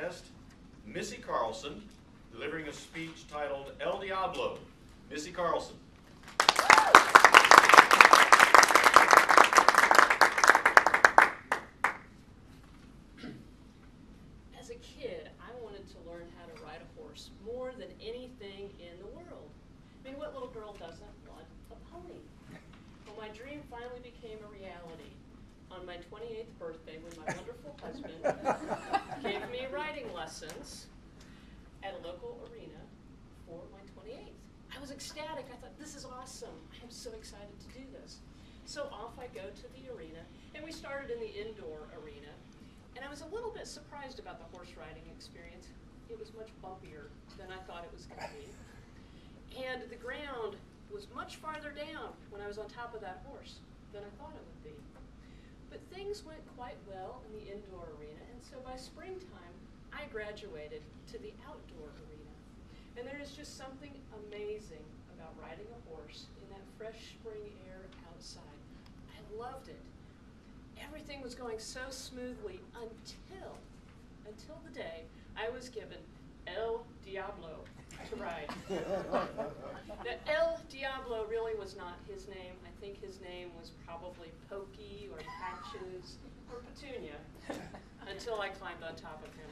guest, Missy Carlson, delivering a speech titled El Diablo. Missy Carlson. As a kid, I wanted to learn how to ride a horse more than anything in the world. I mean, what little girl doesn't want a pony? Well, my dream finally became a reality on my 28th birthday when my wonderful husband gave me riding lessons at a local arena for my 28th. I was ecstatic. I thought, this is awesome. I am so excited to do this. So off I go to the arena, and we started in the indoor arena. And I was a little bit surprised about the horse riding experience. It was much bumpier than I thought it was going to be. And the ground was much farther down when I was on top of that horse than I thought it would be. But things went quite well in the indoor arena, and so by springtime, I graduated to the outdoor arena. And there is just something amazing about riding a horse in that fresh spring air outside. I loved it. Everything was going so smoothly until the day I was given El Diablo to ride. Now, El Diablo really was not his name. I think his name was probably Pokey or Patches or Petunia until I climbed on top of him.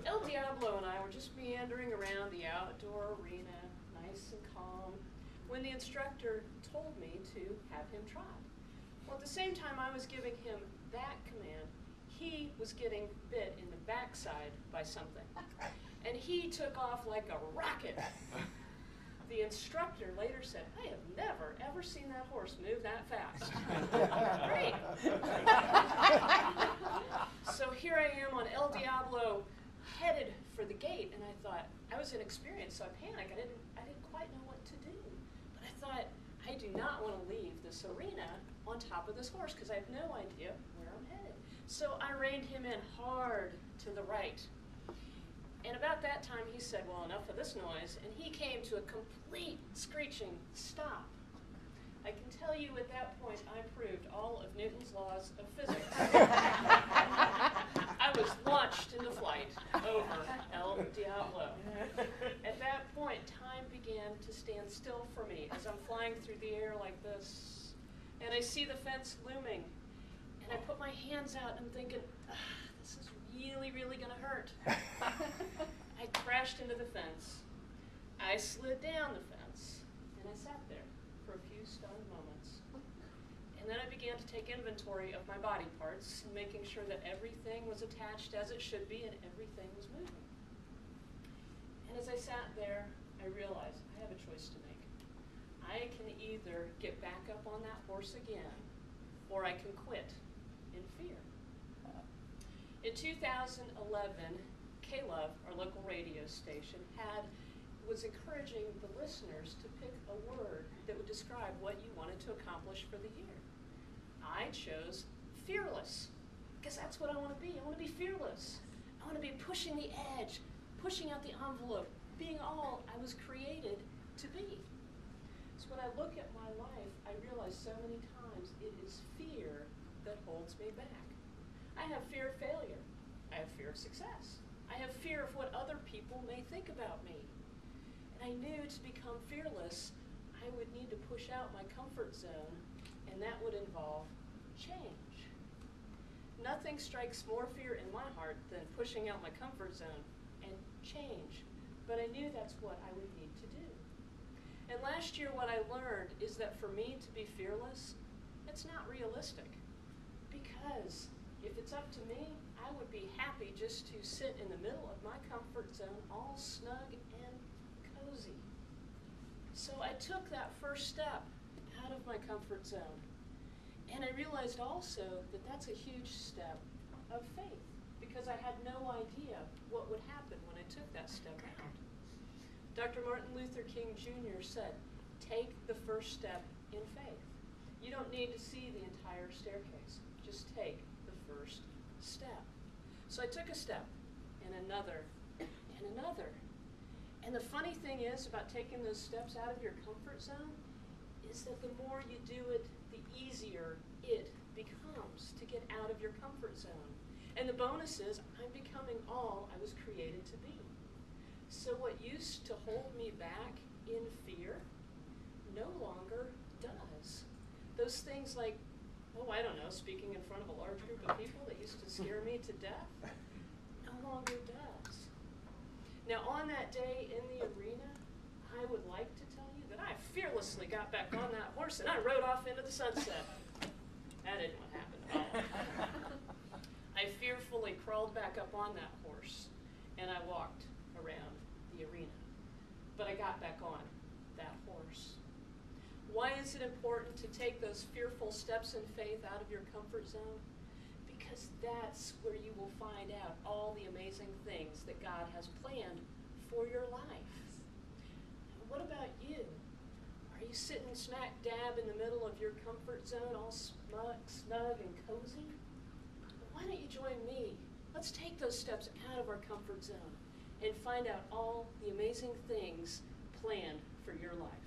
El Diablo and I were just meandering around the outdoor arena, nice and calm, when the instructor told me to have him trot. Well, at the same time I was giving him that command, he was getting bit in the backside by something. And he took off like a rocket. The instructor later said, I have never, ever seen that horse move that fast. Great. So here I am on El Diablo, headed for the gate, and I thought, I was inexperienced, so I panicked. I didn't quite know what to do. But I thought, I do not want to leave this arena on top of this horse, because I have no idea where I'm headed. So I reined him in hard to the right. And about that time, he said, well, enough of this noise, and he came to a complete screeching stop. I can tell you at that point, I proved all of Newton's laws of physics. I was launched into flight over El Diablo. At that point, time began to stand still for me as I'm flying through the air like this, and I see the fence looming, and I put my hands out, and I'm thinking, this is really, really going to hurt. I crashed into the fence. I slid down the fence, and I sat there for a few stunned moments. And then I began to take inventory of my body parts, making sure that everything was attached as it should be and everything was moving. And as I sat there, I realized I have a choice to make. I can either get back up on that horse again, or I can quit in fear. In 2011, K-Love, our local radio station, was encouraging the listeners to pick a word that would describe what you wanted to accomplish for the year. I chose fearless, because that's what I want to be. I want to be fearless. I want to be pushing the edge, pushing out the envelope, being all I was created to be. So when I look at my life, I realize so many times it is fear that holds me back. I have fear of failure. I have fear of success. I have fear of what other people may think about me. And I knew to become fearless, I would need to push out my comfort zone, and that would involve change. Nothing strikes more fear in my heart than pushing out my comfort zone and change. But I knew that's what I would need to do. And last year what I learned is that for me to be fearless, it's not realistic. Because if it's up to me, I would be happy just to sit in the middle of my comfort zone, all snug and cozy. So I took that first step out of my comfort zone. And I realized also that that's a huge step of faith, because I had no idea what would happen when I took that step out. Dr. Martin Luther King Jr. said, take the first step in faith. You don't need to see the entire staircase. Just take the first step. So I took a step, and another, and another. And the funny thing is about taking those steps out of your comfort zone is that the more you do it, the easier it becomes to get out of your comfort zone. And the bonus is I'm becoming all I was created to be. So what used to hold me back in fear no longer does. Those things like, oh, I don't know, speaking in front of a large group of people that used to scare me to death, no longer does. Now, on that day in the arena, I would like to tell you that I fearlessly got back on that horse and I rode off into the sunset. That isn't what happened at all. I fearfully crawled back up on that horse and I walked around the arena. But I got back on that horse. Why is it important to take those fearful steps in faith out of your comfort zone? Because that's where you will find out all the amazing things that God has planned for your life. What about you? Are you sitting smack dab in the middle of your comfort zone, all snug and cozy? Why don't you join me? Let's take those steps out of our comfort zone and find out all the amazing things planned for your life.